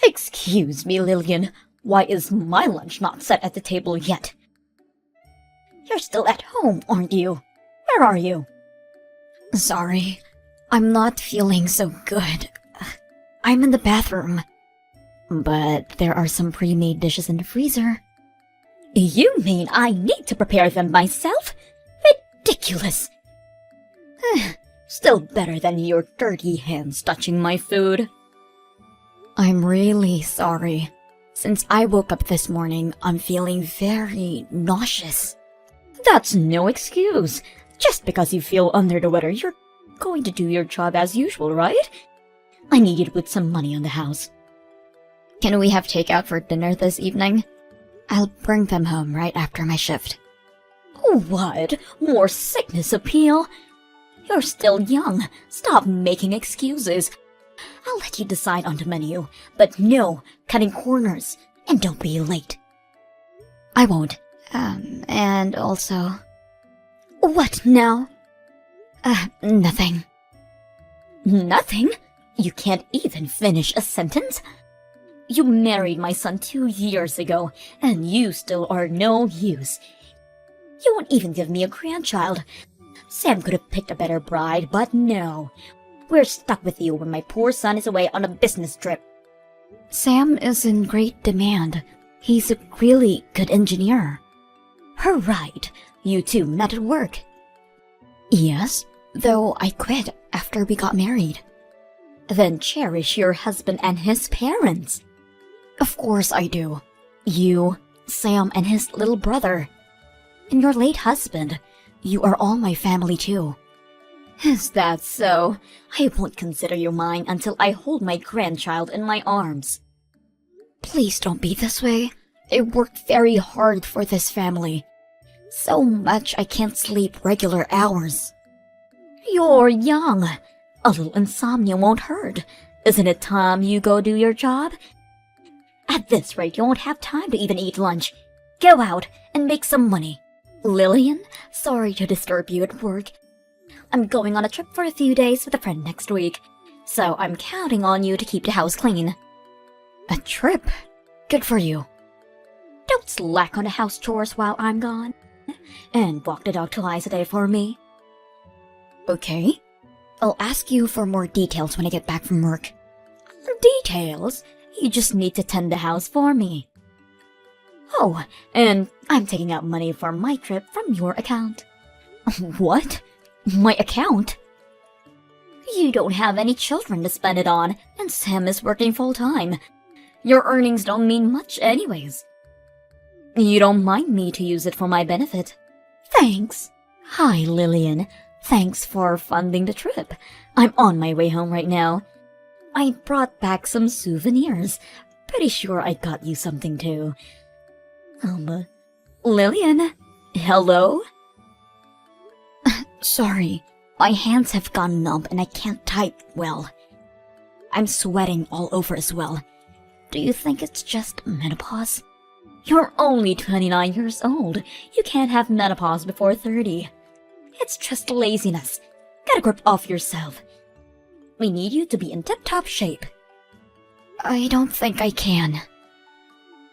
Excuse me, Lilian. Why is my lunch not set at the table yet? You're still at home, aren't you? Where are you? Sorry, I'm not feeling so good. I'm in the bathroom. But there are some pre-made dishes in the freezer. You mean I need to prepare them myself? Ridiculous! Still better than your dirty hands touching my food. I'm really sorry. Since I woke up this morning, I'm feeling very nauseous. That's no excuse. Just because you feel under the weather, you're going to do your job as usual, right? I need you to put some money on the house. Can we have takeout for dinner this evening? I'll bring them home right after my shift. What? More sickness appeal? You're still young. Stop making excuses. I'll let you decide on the menu, but no cutting corners, and don't be late. I won't. And also... What now? Nothing. Nothing? You can't even finish a sentence? You married my son 2 years ago, and you still are no use. You won't even give me a grandchild. Sam could have picked a better bride, but no. We're stuck with you when my poor son is away on a business trip. Sam is in great demand. He's a really good engineer. Right. You two met at work. Yes, though I quit after we got married. Then cherish your husband and his parents. Of course I do. You, Sam and his little brother, and your late husband. You are all my family too. Is that so? I won't consider you mine until I hold my grandchild in my arms. Please don't be this way. I worked very hard for this family. So much I can't sleep regular hours. You're young. A little insomnia won't hurt. Isn't it time you go do your job? At this rate, you won't have time to even eat lunch. Go out and make some money. Lilian, sorry to disturb you at work. I'm going on a trip for a few days with a friend next week, so I'm counting on you to keep the house clean. A trip? Good for you. Don't slack on the house chores while I'm gone. And walk the dog twice a day for me. Okay. I'll ask you for more details when I get back from work. Details? You just need to tend the house for me. Oh, and I'm taking out money for my trip from your account. What? My account? You don't have any children to spend it on, and Sam is working full-time. Your earnings don't mean much anyways. You don't mind me to use it for my benefit. Thanks. Hi, Lilian. Thanks for funding the trip. I'm on my way home right now. I brought back some souvenirs. Pretty sure I got you something too. Lilian? Hello? Sorry, my hands have gone numb and I can't type well. I'm sweating all over as well. Do you think it's just menopause? You're only 29 years old. You can't have menopause before 30. It's just laziness. Get a grip off yourself. We need you to be in tip-top shape. I don't think I can.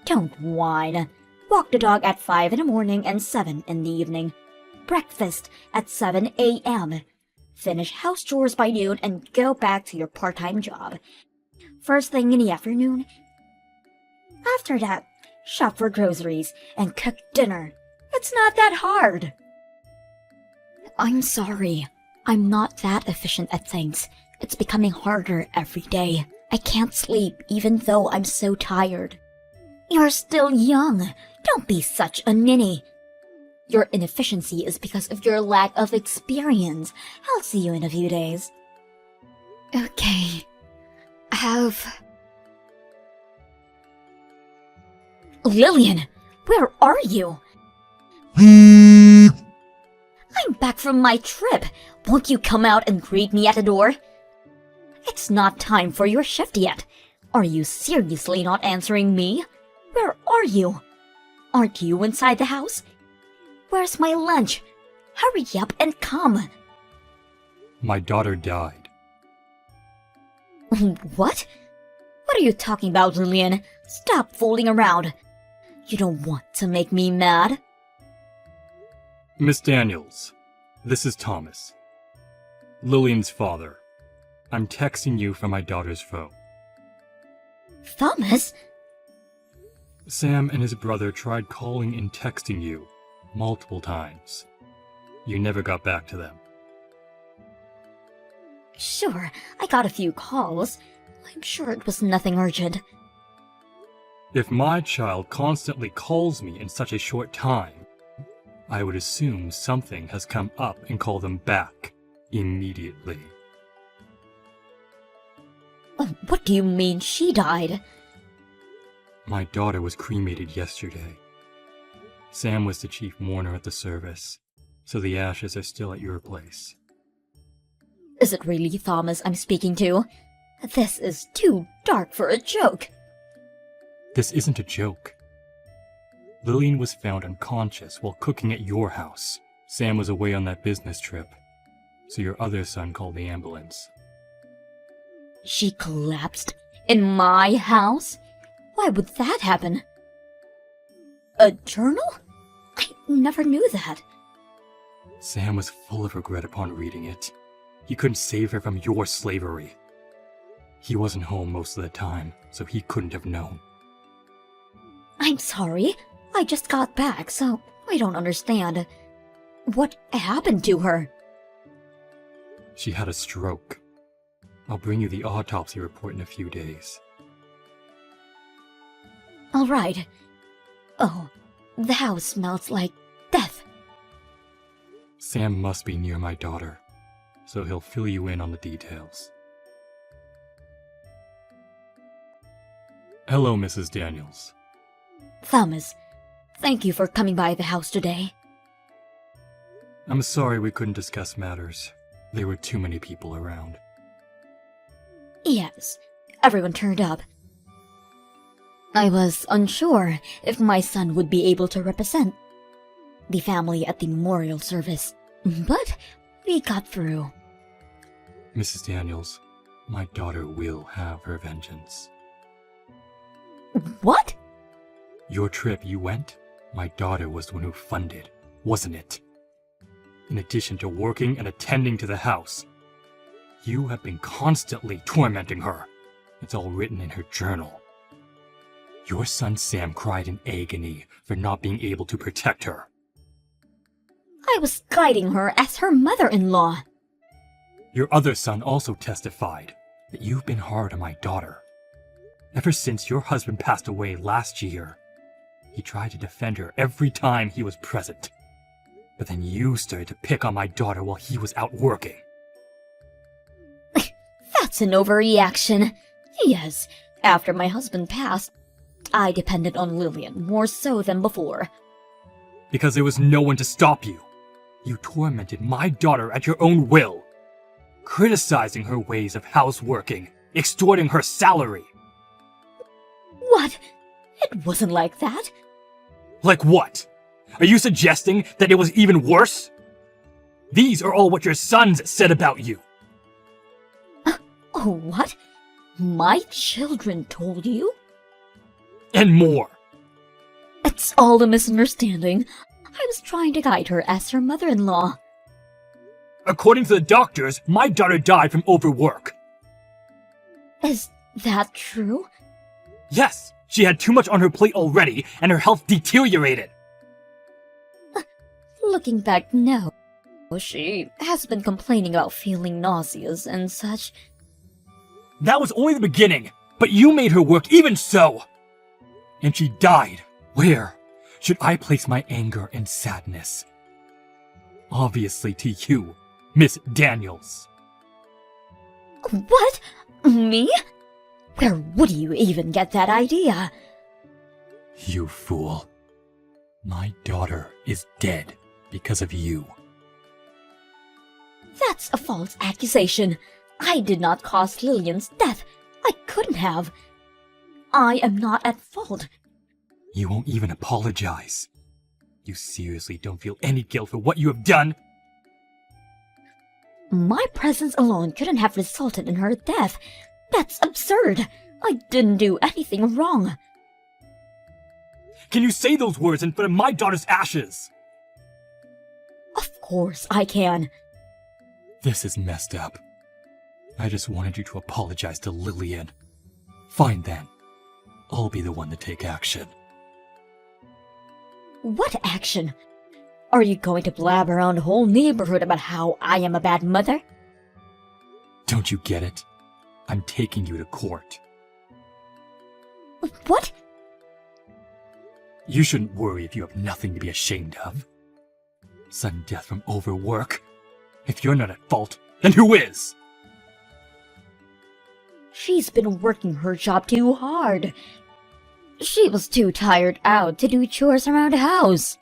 Don't whine. Walk the dog at 5 in the morning and 7 in the evening. Breakfast at 7 a.m. Finish house chores by noon and go back to your part-time job. First thing in the afternoon. After that, shop for groceries and cook dinner. It's not that hard. I'm sorry. I'm not that efficient at things. It's becoming harder every day. I can't sleep even though I'm so tired. You're still young. Don't be such a ninny. Your inefficiency is because of your lack of experience. I'll see you in a few days. Okay. Lilian, where are you? I'm back from my trip. Won't you come out and greet me at the door? It's not time for your shift yet. Are you seriously not answering me? Where are you? Aren't you inside the house? Where's my lunch? Hurry up and come. My daughter died. What? What are you talking about, Lilian? Stop fooling around. You don't want to make me mad. Miss Daniels, this is Thomas, Lilian's father. I'm texting you from my daughter's phone. Thomas? Sam and his brother tried calling and texting you multiple times. You never got back to them. Sure, I got a few calls. I'm sure it was nothing urgent. If my child constantly calls me in such a short time, I would assume something has come up and call them back immediately. What do you mean she died? My daughter was cremated yesterday. Sam was the chief mourner at the service, so the ashes are still at your place. Is it really Thomas I'm speaking to? This is too dark for a joke. This isn't a joke. Lilian was found unconscious while cooking at your house. Sam was away on that business trip, so your other son called the ambulance. She collapsed in my house? Why would that happen? A journal? I never knew that. Sam was full of regret upon reading it. He couldn't save her from your slavery. He wasn't home most of the time, so he couldn't have known. I'm sorry. I just got back, so I don't understand. What happened to her? She had a stroke. I'll bring you the autopsy report in a few days. All right. Oh, the house smells like death. Sam must be near my daughter, so he'll fill you in on the details. Hello, Mrs. Daniels. Thomas, thank you for coming by the house today. I'm sorry we couldn't discuss matters. There were too many people around. Yes, everyone turned up. I was unsure if my son would be able to represent the family at the memorial service, but we got through. Mrs. Daniels, my daughter will have her vengeance. What? Your trip you went, my daughter was the one who funded, wasn't it? In addition to working and attending to the house, you have been constantly tormenting her. It's all written in her journal. Your son Sam cried in agony for not being able to protect her. I was guiding her as her mother-in-law. Your other son also testified that you've been hard on my daughter. Ever since your husband passed away last year, he tried to defend her every time he was present. But then you started to pick on my daughter while he was out working. That's an overreaction. Yes, after my husband passed, I depended on Lilian more so than before. Because there was no one to stop you. You tormented my daughter at your own will, criticizing her ways of houseworking, extorting her salary. What? It wasn't like that. Like what? Are you suggesting that it was even worse? These are all what your sons said about you. Oh, what? My children told you? And more. It's all a misunderstanding. I was trying to guide her as her mother-in-law. According to the doctors, my daughter died from overwork. Is that true? Yes, she had too much on her plate already, and her health deteriorated. Looking back, no. She has been complaining about feeling nauseous and such. That was only the beginning, but you made her work even so. And she died. Where should I place my anger and sadness? Obviously to you, Miss Daniels. What? Me? Where would you even get that idea? You fool. My daughter is dead because of you. That's a false accusation. I did not cause Lilian's death. I couldn't have. I am not at fault. You won't even apologize. You seriously don't feel any guilt for what you have done? My presence alone couldn't have resulted in her death. That's absurd. I didn't do anything wrong. Can you say those words in front of my daughter's ashes? Of course I can. This is messed up. I just wanted you to apologize to Lilian. Fine then. I'll be the one to take action. What action? Are you going to blab around the whole neighborhood about how I am a bad mother? Don't you get it? I'm taking you to court. What? You shouldn't worry if you have nothing to be ashamed of. Sudden death from overwork. If you're not at fault, then who is? She's been working her job too hard. She was too tired out to do chores around the house.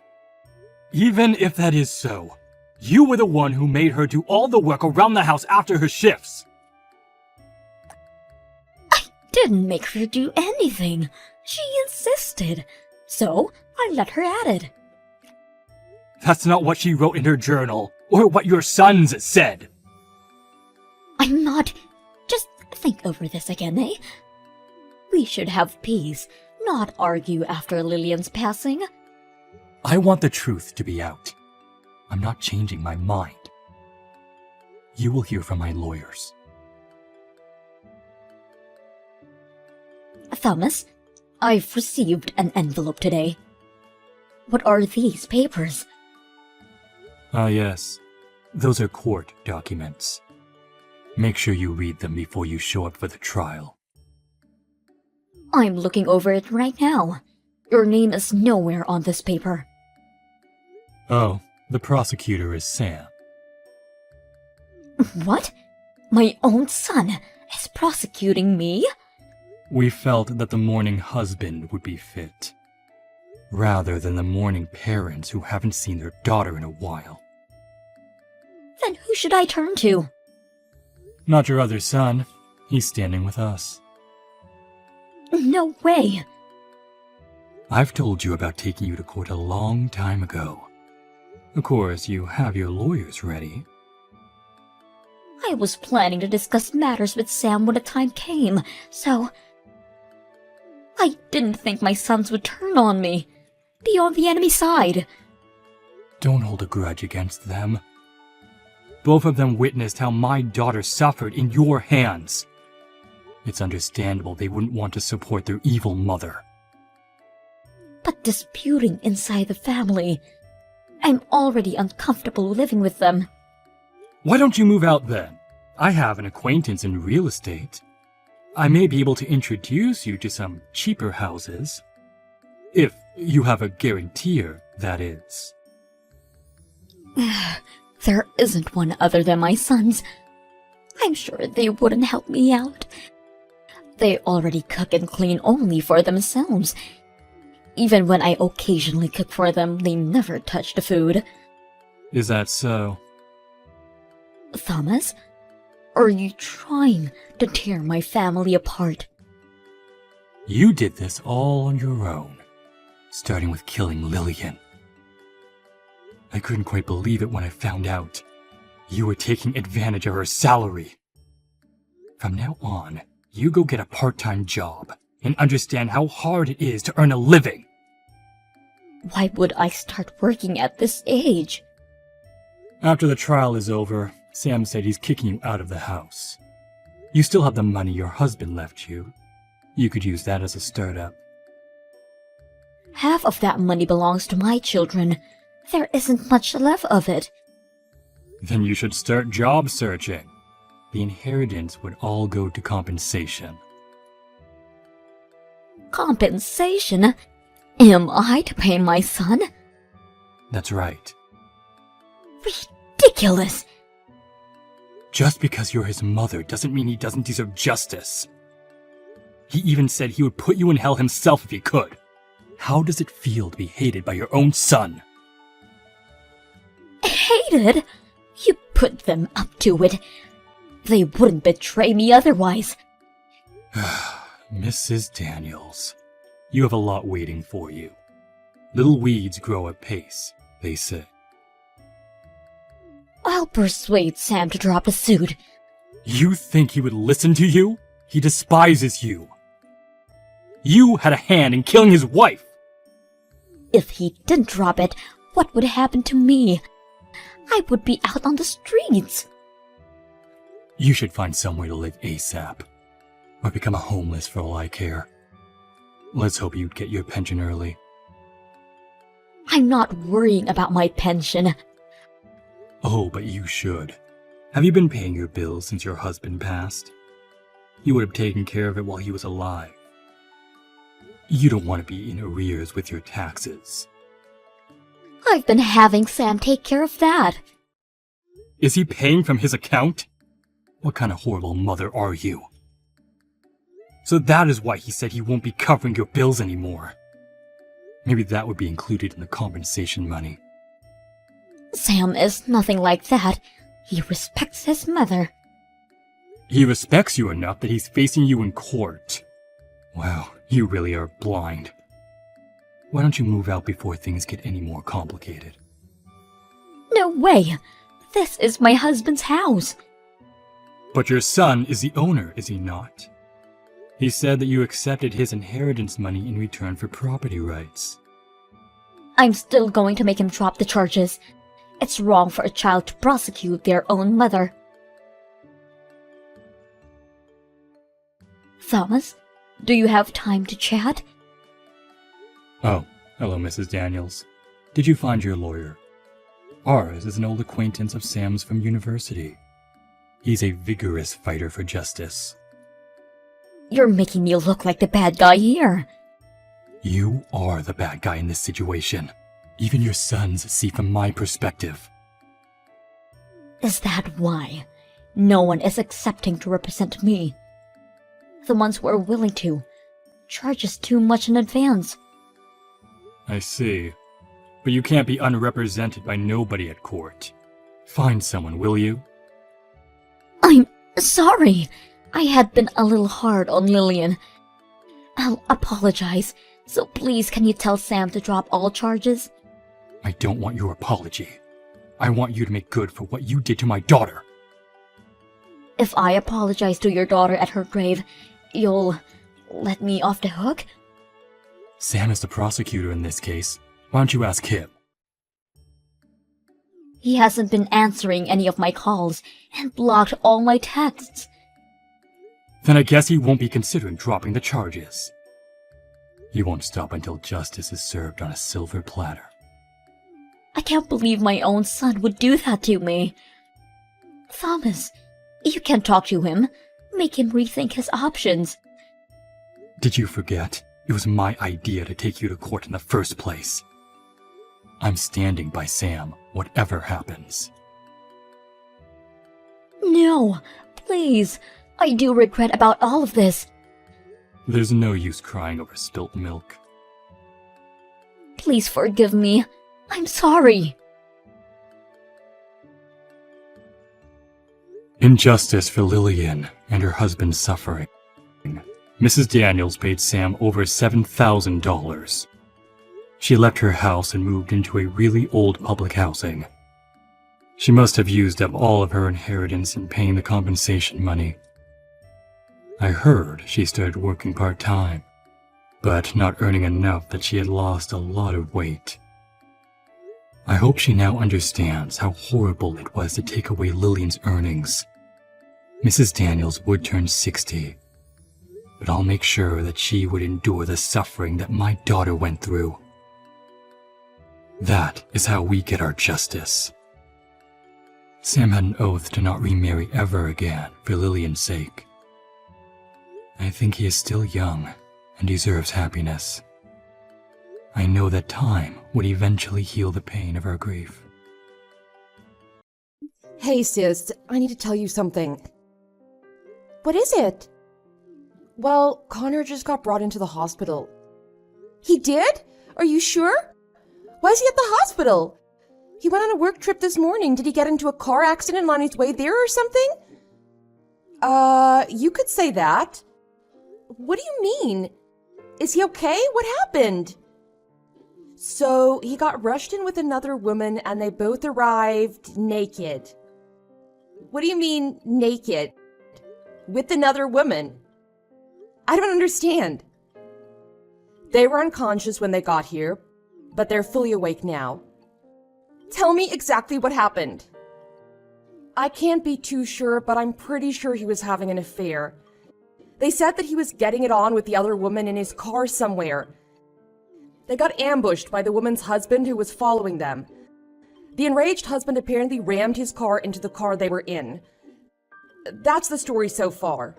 Even if that is so, you were the one who made her do all the work around the house after her shifts. I didn't make her do anything. She insisted. So I let her at it. That's not what she wrote in her journal, or what your sons said. I'm not... Just think over this again, eh? We should have peace, not argue after Lilian's passing. I want the truth to be out. I'm not changing my mind. You will hear from my lawyers. Thomas, I've received an envelope today. What are these papers? Ah, yes. Those are court documents. Make sure you read them before you show up for the trial. I'm looking over it right now. Your name is nowhere on this paper. Oh, the prosecutor is Sam. What? My own son is prosecuting me? We felt that the mourning husband would be fit, rather than the mourning parents who haven't seen their daughter in a while. Then who should I turn to? Not your other son. He's standing with us. No way. I've told you about taking you to court a long time ago. Of course, you have your lawyers ready. I was planning to discuss matters with Sam when the time came, so... I didn't think my sons would turn on me. Be on the enemy side. Don't hold a grudge against them. Both of them witnessed how my daughter suffered in your hands. It's understandable they wouldn't want to support their evil mother. But disputing inside the family... I'm already uncomfortable living with them. Why don't you move out then? I have an acquaintance in real estate. I may be able to introduce you to some cheaper houses. If you have a guarantor, that is. There isn't one other than my sons. I'm sure they wouldn't help me out. They already cook and clean only for themselves. Even when I occasionally cook for them, they never touch the food. Is that so? Thomas, are you trying to tear my family apart? You did this all on your own, starting with killing Lilian. I couldn't quite believe it when I found out. You were taking advantage of her salary. From now on, you go get a part-time job and understand how hard it is to earn a living. Why would I start working at this age? After the trial is over, Sam said he's kicking you out of the house. You still have the money your husband left you. You could use that as a startup. Half of that money belongs to my children. There isn't much left of it. Then you should start job searching. The inheritance would all go to compensation. Compensation? Am I to pay my son? That's right. Ridiculous! Just because you're his mother doesn't mean he doesn't deserve justice. He even said he would put you in hell himself if he could. How does it feel to be hated by your own son? Hated? You put them up to it. They wouldn't betray me otherwise. Mrs. Daniels, you have a lot waiting for you. Little weeds grow apace, they say. I'll persuade Sam to drop the suit. You think he would listen to you? He despises you. You had a hand in killing his wife! If he didn't drop it, what would happen to me? I would be out on the streets. You should find somewhere to live ASAP. Or become a homeless for all I care. Let's hope you'd get your pension early. I'm not worrying about my pension. Oh, but you should. Have you been paying your bills since your husband passed? You would have taken care of it while he was alive. You don't want to be in arrears with your taxes. I've been having Sam take care of that. Is he paying from his account? What kind of horrible mother are you? So that is why he said he won't be covering your bills anymore. Maybe that would be included in the compensation money. Sam is nothing like that. He respects his mother. He respects you enough that he's facing you in court. Wow, you really are blind. Why don't you move out before things get any more complicated? No way! This is my husband's house. But your son is the owner, is he not? He said that you accepted his inheritance money in return for property rights. I'm still going to make him drop the charges. It's wrong for a child to prosecute their own mother. Thomas, do you have time to chat? Oh, hello, Mrs. Daniels. Did you find your lawyer? Ours is an old acquaintance of Sam's from university. He's a vigorous fighter for justice. You're making me look like the bad guy here. You are the bad guy in this situation. Even your sons see from my perspective. Is that why? No one is accepting to represent me. The ones who are willing to charge us too much in advance. I see. But you can't be unrepresented by nobody at court. Find someone, will you? I'm sorry. I had been a little hard on Lilian. I'll apologize. So please, can you tell Sam to drop all charges? I don't want your apology. I want you to make good for what you did to my daughter. If I apologize to your daughter at her grave, you'll let me off the hook? Sam is the prosecutor in this case. Why don't you ask him? He hasn't been answering any of my calls and blocked all my texts. Then I guess he won't be considering dropping the charges. He won't stop until justice is served on a silver platter. I can't believe my own son would do that to me. Thomas, you can talk to him. Make him rethink his options. Did you forget? It was my idea to take you to court in the first place. I'm standing by Sam, whatever happens. No, please. I do regret about all of this. There's no use crying over spilt milk. Please forgive me. I'm sorry. Injustice for Lilian and her husband's suffering. Mrs. Daniels paid Sam over $7,000. She left her house and moved into a really old public housing. She must have used up all of her inheritance in paying the compensation money. I heard she started working part-time, but not earning enough that she had lost a lot of weight. I hope she now understands how horrible it was to take away Lilian's earnings. Mrs. Daniels would turn 60, but I'll make sure that she would endure the suffering that my daughter went through. That is how we get our justice. Sam had an oath to not remarry ever again for Lilian's sake. I think he is still young and deserves happiness. I know that time would eventually heal the pain of our grief. Hey sis, I need to tell you something. What is it? Well, Connor just got brought into the hospital. He did? Are you sure? Why is he at the hospital? He went on a work trip this morning. Did he get into a car accident on his way there or something? You could say that. What do you mean? Is he okay? What happened? So, he got rushed in with another woman and they both arrived naked. What do you mean, naked? With another woman? I don't understand. They were unconscious when they got here, but they're fully awake now. Tell me exactly what happened. I can't be too sure, but I'm pretty sure he was having an affair. They said that he was getting it on with the other woman in his car somewhere. They got ambushed by the woman's husband who was following them. The enraged husband apparently rammed his car into the car they were in. That's the story so far.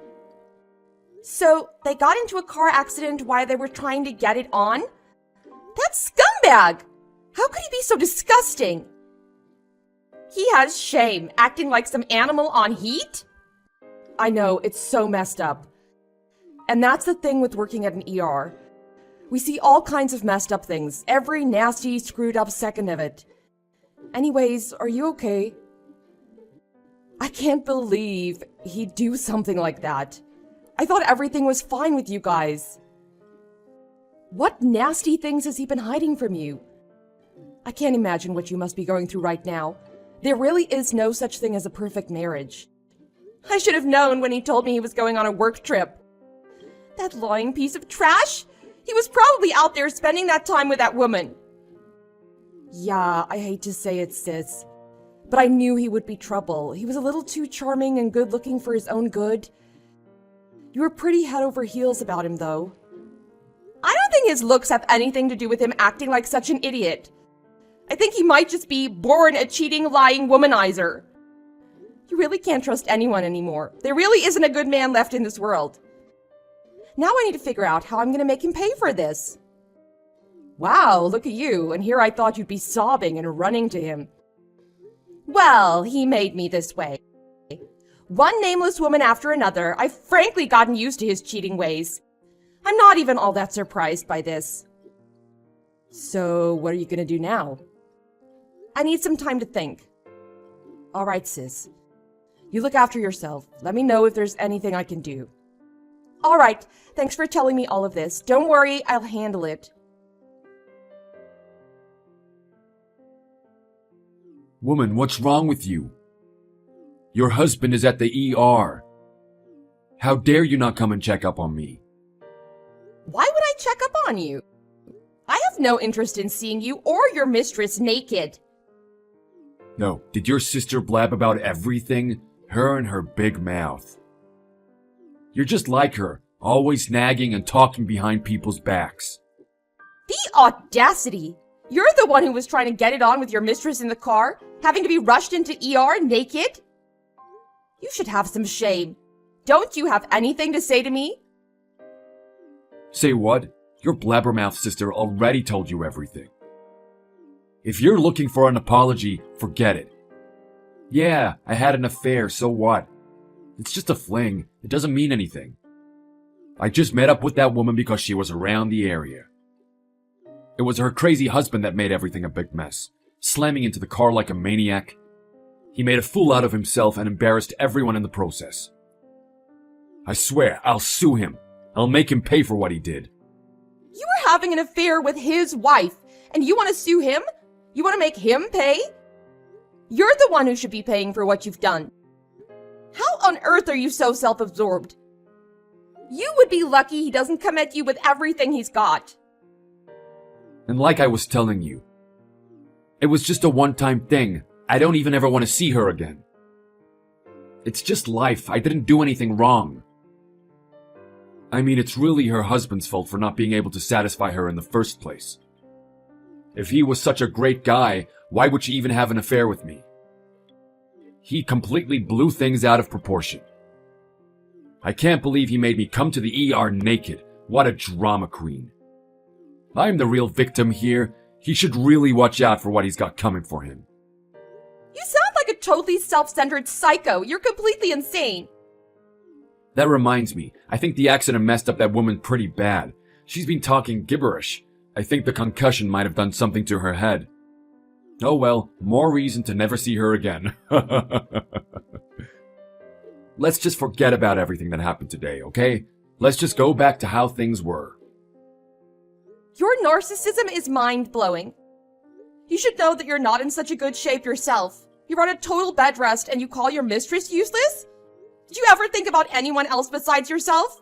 So, they got into a car accident while they were trying to get it on? That scumbag! How could he be so disgusting? He has shame, acting like some animal on heat? I know, it's so messed up. And that's the thing with working at an ER. We see all kinds of messed up things, every nasty, screwed up second of it. Anyways, are you okay? I can't believe he'd do something like that. I thought everything was fine with you guys. What nasty things has he been hiding from you? I can't imagine what you must be going through right now. There really is no such thing as a perfect marriage. I should have known when he told me he was going on a work trip. That lying piece of trash! He was probably out there spending that time with that woman. Yeah, I hate to say it, sis, but I knew he would be trouble. He was a little too charming and good-looking for his own good. You were pretty head over heels about him, though. I don't think his looks have anything to do with him acting like such an idiot. I think he might just be born a cheating, lying womanizer. You really can't trust anyone anymore. There really isn't a good man left in this world. Now I need to figure out how I'm going to make him pay for this. Wow, look at you, and here I thought you'd be sobbing and running to him. Well, he made me this way. One nameless woman after another, I've frankly gotten used to his cheating ways. I'm not even all that surprised by this. So, what are you going to do now? I need some time to think. All right, sis. You look after yourself. Let me know if there's anything I can do. All right, thanks for telling me all of this. Don't worry, I'll handle it. Woman, what's wrong with you? Your husband is at the ER. How dare you not come and check up on me? Why would I check up on you? I have no interest in seeing you or your mistress naked. No, did your sister blab about everything? Her and her big mouth. You're just like her, always nagging and talking behind people's backs. The audacity! You're the one who was trying to get it on with your mistress in the car, having to be rushed into ER naked? You should have some shame. Don't you have anything to say to me? Say what? Your blabbermouth sister already told you everything. If you're looking for an apology, forget it. Yeah, I had an affair, so what? It's just a fling. It doesn't mean anything. I just met up with that woman because she was around the area. It was her crazy husband that made everything a big mess, slamming into the car like a maniac. He made a fool out of himself and embarrassed everyone in the process. I swear, I'll sue him. I'll make him pay for what he did. You were having an affair with his wife, and you want to sue him? You want to make him pay? You're the one who should be paying for what you've done. How on earth are you so self-absorbed? You would be lucky he doesn't come at you with everything he's got. And like I was telling you, it was just a one-time thing. I don't even ever want to see her again. It's just life. I didn't do anything wrong. I mean, it's really her husband's fault for not being able to satisfy her in the first place. If he was such a great guy, why would she even have an affair with me? He completely blew things out of proportion. I can't believe he made me come to the ER naked. What a drama queen. I'm the real victim here. He should really watch out for what he's got coming for him. You sound like a totally self-centered psycho. You're completely insane. That reminds me, I think the accident messed up that woman pretty bad. She's been talking gibberish. I think the concussion might have done something to her head. Oh well, more reason to never see her again. Let's just forget about everything that happened today, okay? Let's just go back to how things were. Your narcissism is mind-blowing. You should know that you're not in such a good shape yourself. You're on a total bed rest and you call your mistress useless? Did you ever think about anyone else besides yourself?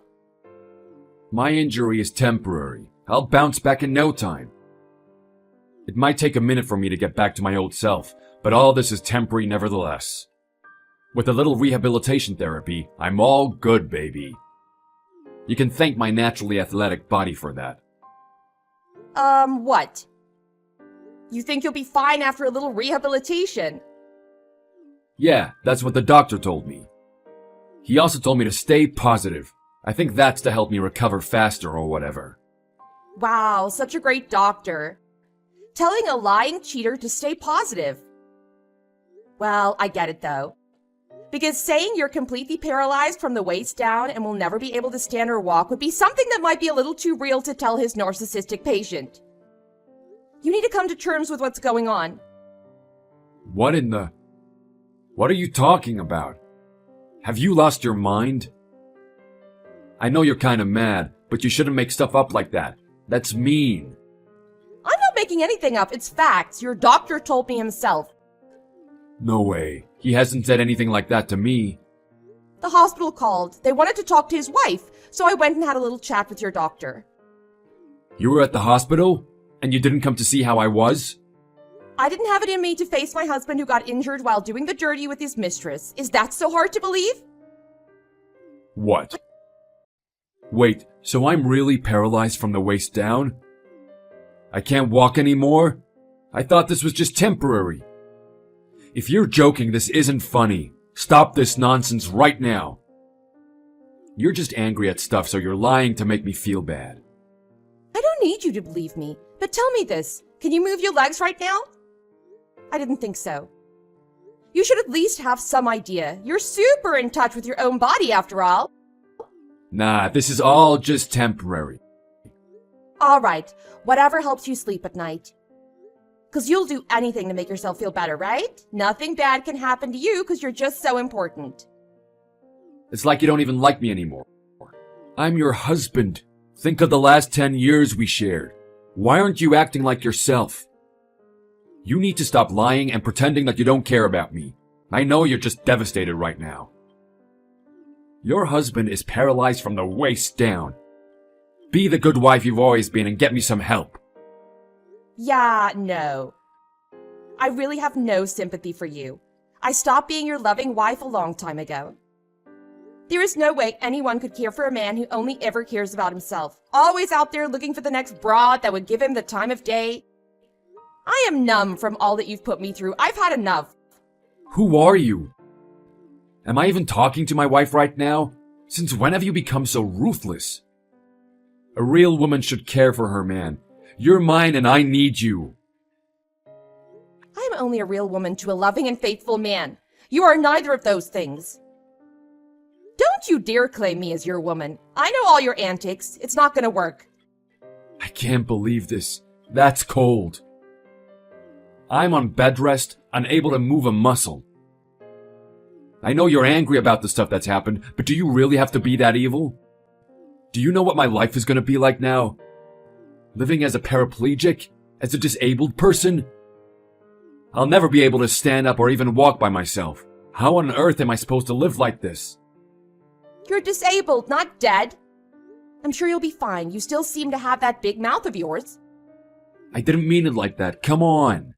My injury is temporary. I'll bounce back in no time. It might take a minute for me to get back to my old self, but all this is temporary nevertheless. With a little rehabilitation therapy, I'm all good, baby. You can thank my naturally athletic body for that. What? You think you'll be fine after a little rehabilitation? Yeah, that's what the doctor told me. He also told me to stay positive. I think that's to help me recover faster or whatever. Wow, such a great doctor. Telling a lying cheater to stay positive. Well, I get it though. Because saying you're completely paralyzed from the waist down and will never be able to stand or walk would be something that might be a little too real to tell his narcissistic patient. You need to come to terms with what's going on. What are you talking about? Have you lost your mind? I know you're kinda mad, but you shouldn't make stuff up like that. That's mean. I'm not making anything up, it's facts. Your doctor told me himself. No way. He hasn't said anything like that to me. The hospital called. They wanted to talk to his wife, so I went and had a little chat with your doctor. You were at the hospital? And you didn't come to see how I was? I didn't have it in me to face my husband who got injured while doing the dirty with his mistress. Is that so hard to believe? What? Wait, so I'm really paralyzed from the waist down? I can't walk anymore? I thought this was just temporary. If you're joking, this isn't funny. Stop this nonsense right now. You're just angry at stuff, so you're lying to make me feel bad. I don't need you to believe me, but tell me this. Can you move your legs right now? I didn't think so. You should at least have some idea. You're super in touch with your own body after all. Nah, this is all just temporary. All right, whatever helps you sleep at night. Because you'll do anything to make yourself feel better, right? Nothing bad can happen to you because you're just so important. It's like you don't even like me anymore. I'm your husband. Think of the last 10 years we shared. Why aren't you acting like yourself? You need to stop lying and pretending that you don't care about me. I know you're just devastated right now. Your husband is paralyzed from the waist down. Be the good wife you've always been and get me some help. Yeah, no. I really have no sympathy for you. I stopped being your loving wife a long time ago. There is no way anyone could care for a man who only ever cares about himself, always out there looking for the next broad that would give him the time of day. I am numb from all that you've put me through. I've had enough. Who are you? Am I even talking to my wife right now? Since when have you become so ruthless? A real woman should care for her man. You're mine and I need you. I am only a real woman to a loving and faithful man. You are neither of those things. Don't you dare claim me as your woman. I know all your antics. It's not gonna work. I can't believe this. That's cold. I'm on bed rest, unable to move a muscle. I know you're angry about the stuff that's happened, but do you really have to be that evil? Do you know what my life is gonna be like now? Living as a paraplegic? As a disabled person? I'll never be able to stand up or even walk by myself. How on earth am I supposed to live like this? You're disabled, not dead. I'm sure you'll be fine. You still seem to have that big mouth of yours. I didn't mean it like that. Come on.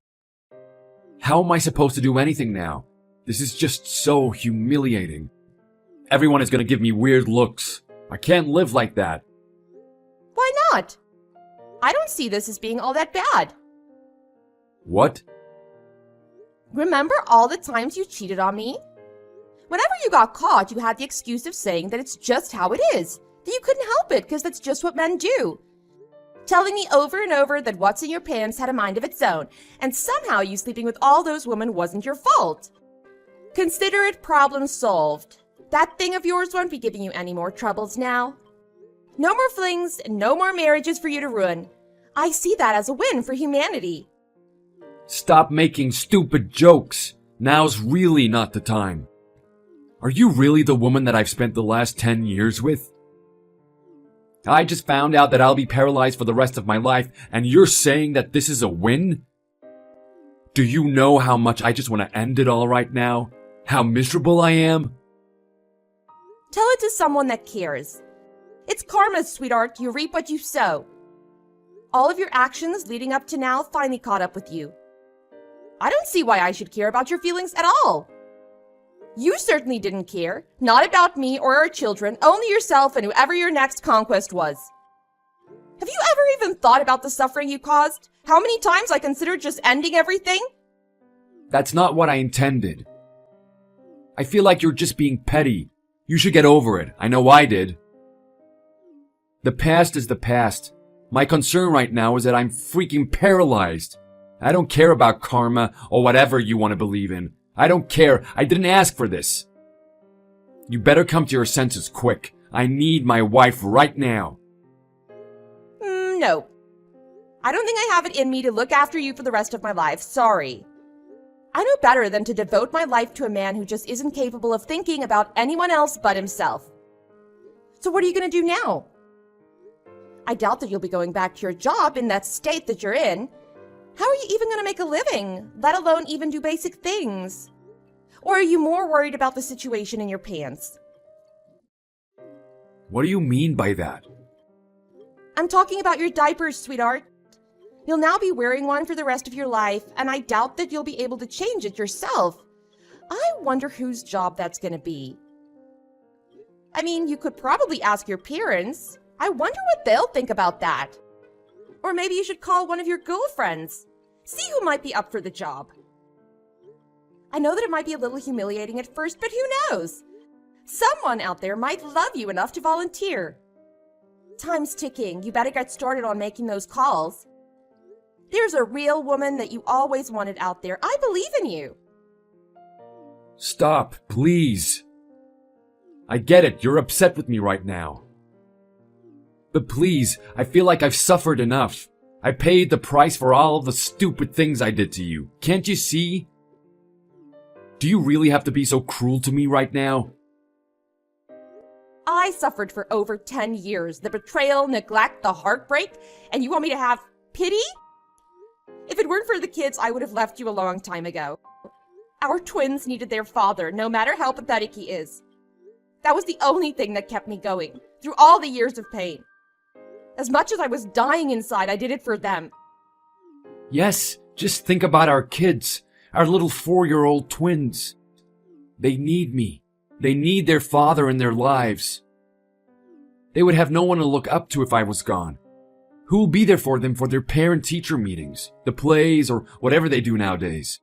How am I supposed to do anything now? This is just so humiliating. Everyone is gonna give me weird looks. I can't live like that. Why not? I don't see this as being all that bad. What? Remember all the times you cheated on me? Whenever you got caught, you had the excuse of saying that it's just how it is, that you couldn't help it because that's just what men do. Telling me over and over that what's in your pants had a mind of its own, and somehow you sleeping with all those women wasn't your fault. Consider it problem solved. That thing of yours won't be giving you any more troubles now. No more flings, and no more marriages for you to ruin. I see that as a win for humanity. Stop making stupid jokes. Now's really not the time. Are you really the woman that I've spent the last 10 years with? I just found out that I'll be paralyzed for the rest of my life, and you're saying that this is a win? Do you know how much I just want to end it all right now? How miserable I am? Tell it to someone that cares. It's karma, sweetheart. You reap what you sow. All of your actions leading up to now finally caught up with you. I don't see why I should care about your feelings at all. You certainly didn't care. Not about me or our children, only yourself and whoever your next conquest was. Have you ever even thought about the suffering you caused? How many times I considered just ending everything? That's not what I intended. I feel like you're just being petty. You should get over it. I know I did. The past is the past. My concern right now is that I'm freaking paralyzed. I don't care about karma or whatever you want to believe in. I don't care. I didn't ask for this. You better come to your senses quick. I need my wife right now. No. I don't think I have it in me to look after you for the rest of my life. Sorry. I know better than to devote my life to a man who just isn't capable of thinking about anyone else but himself. So what are you going to do now? I doubt that you'll be going back to your job in that state that you're in. How are you even going to make a living, let alone even do basic things? Or are you more worried about the situation in your pants? What do you mean by that? I'm talking about your diapers, sweetheart. You'll now be wearing one for the rest of your life, and I doubt that you'll be able to change it yourself. I wonder whose job that's going to be. I mean, you could probably ask your parents. I wonder what they'll think about that. Or maybe you should call one of your girlfriends. See who might be up for the job. I know that it might be a little humiliating at first, but who knows? Someone out there might love you enough to volunteer. Time's ticking. You better get started on making those calls. There's a real woman that you always wanted out there. I believe in you. Stop, please. I get it. You're upset with me right now. But please, I feel like I've suffered enough. I paid the price for all of the stupid things I did to you. Can't you see? Do you really have to be so cruel to me right now? I suffered for over 10 years. The betrayal, neglect, the heartbreak, and you want me to have pity? If it weren't for the kids, I would have left you a long time ago. Our twins needed their father, no matter how pathetic he is. That was the only thing that kept me going, through all the years of pain. As much as I was dying inside, I did it for them. Yes, just think about our kids, our little 4-year-old twins. They need me. They need their father in their lives. They would have no one to look up to if I was gone. Who will be there for them for their parent-teacher meetings, the plays, or whatever they do nowadays?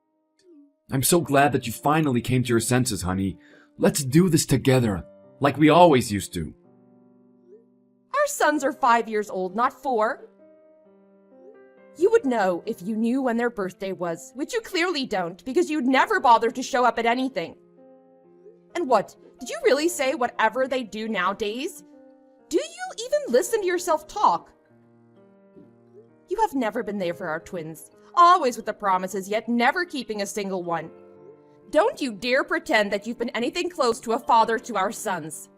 I'm so glad that you finally came to your senses, honey. Let's do this together, like we always used to. Our sons are 5 years old, not 4. You would know if you knew when their birthday was, which you clearly don't, because you'd never bother to show up at anything. And what, did you really say whatever they do nowadays? Do you even listen to yourself talk? You have never been there for our twins, always with the promises, yet never keeping a single one. Don't you dare pretend that you've been anything close to a father to our sons.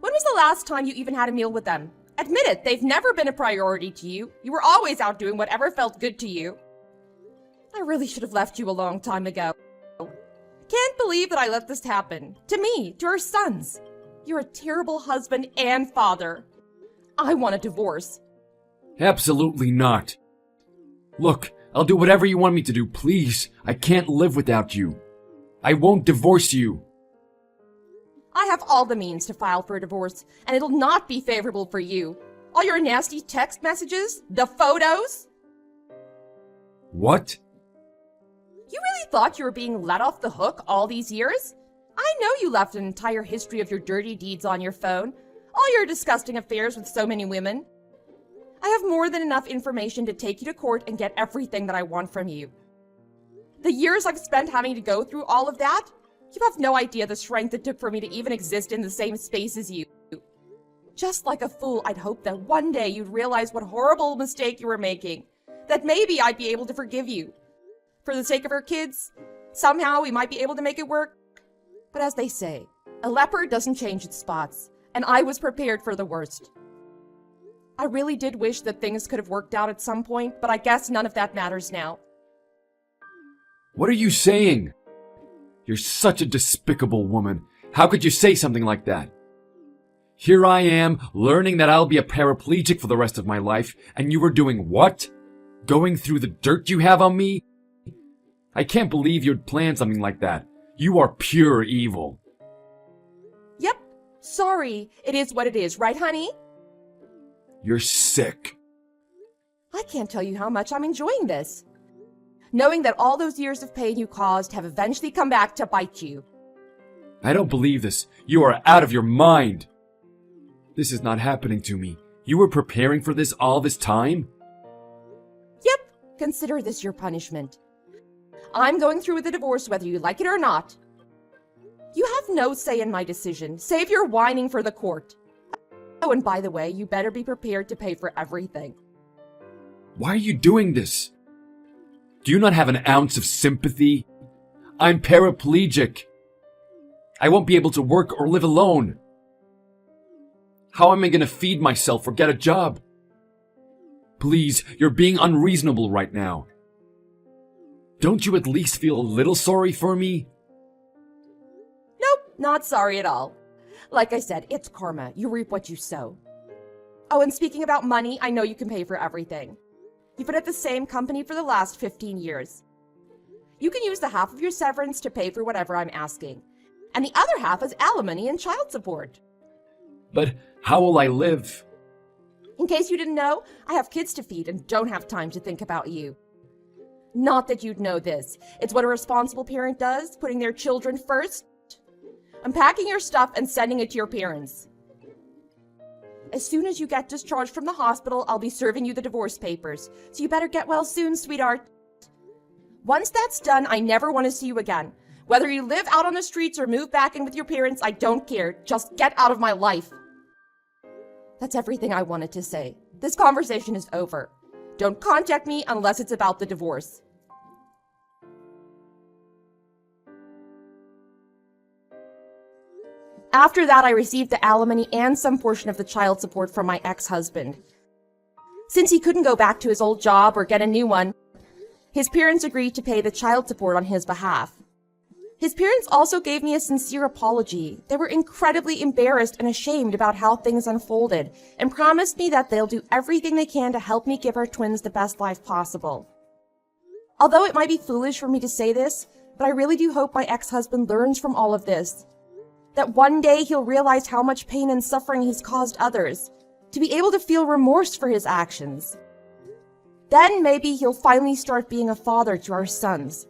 When was the last time you even had a meal with them? Admit it, they've never been a priority to you. You were always out doing whatever felt good to you. I really should have left you a long time ago. Can't believe that I let this happen. To me, to our sons. You're a terrible husband and father. I want a divorce. Absolutely not. Look, I'll do whatever you want me to do, please. I can't live without you. I won't divorce you. I have all the means to file for a divorce, and it'll not be favorable for you. All your nasty text messages, the photos. What? You really thought you were being let off the hook all these years? I know you left an entire history of your dirty deeds on your phone, all your disgusting affairs with so many women. I have more than enough information to take you to court and get everything that I want from you. The years I've spent having to go through all of that, you have no idea the strength it took for me to even exist in the same space as you. Just like a fool, I'd hoped that one day you'd realize what horrible mistake you were making, that maybe I'd be able to forgive you. For the sake of our kids, somehow we might be able to make it work. But as they say, a leopard doesn't change its spots, and I was prepared for the worst. I really did wish that things could have worked out at some point, but I guess none of that matters now. What are you saying? You're such a despicable woman. How could you say something like that? Here I am, learning that I'll be a paraplegic for the rest of my life, and you were doing what? Going through the dirt you have on me? I can't believe you'd plan something like that. You are pure evil. Yep. Sorry. It is what it is, right, honey? You're sick. I can't tell you how much I'm enjoying this. Knowing that all those years of pain you caused have eventually come back to bite you. I don't believe this. You are out of your mind. This is not happening to me. You were preparing for this all this time? Yep. Consider this your punishment. I'm going through with the divorce whether you like it or not. You have no say in my decision. Save your whining for the court. Oh, and by the way, you better be prepared to pay for everything. Why are you doing this? Do you not have an ounce of sympathy? I'm paraplegic. I won't be able to work or live alone. How am I going to feed myself or get a job? Please, you're being unreasonable right now. Don't you at least feel a little sorry for me? Nope, not sorry at all. Like I said, it's karma. You reap what you sow. Oh, and speaking about money, I know you can pay for everything. You've been at the same company for the last 15 years. You can use the half of your severance to pay for whatever I'm asking. And the other half is alimony and child support. But how will I live? In case you didn't know, I have kids to feed and don't have time to think about you. Not that you'd know this. It's what a responsible parent does, putting their children first. Unpacking your stuff and sending it to your parents. As soon as you get discharged from the hospital, I'll be serving you the divorce papers. So you better get well soon, sweetheart. Once that's done, I never want to see you again. Whether you live out on the streets or move back in with your parents, I don't care. Just get out of my life. That's everything I wanted to say. This conversation is over. Don't contact me unless it's about the divorce. After that, I received the alimony and some portion of the child support from my ex-husband. Since he couldn't go back to his old job or get a new one, his parents agreed to pay the child support on his behalf. His parents also gave me a sincere apology. They were incredibly embarrassed and ashamed about how things unfolded, and promised me that they'll do everything they can to help me give our twins the best life possible. Although it might be foolish for me to say this, but I really do hope my ex-husband learns from all of this. That one day he'll realize how much pain and suffering he's caused others, to be able to feel remorse for his actions. Then maybe he'll finally start being a father to our sons.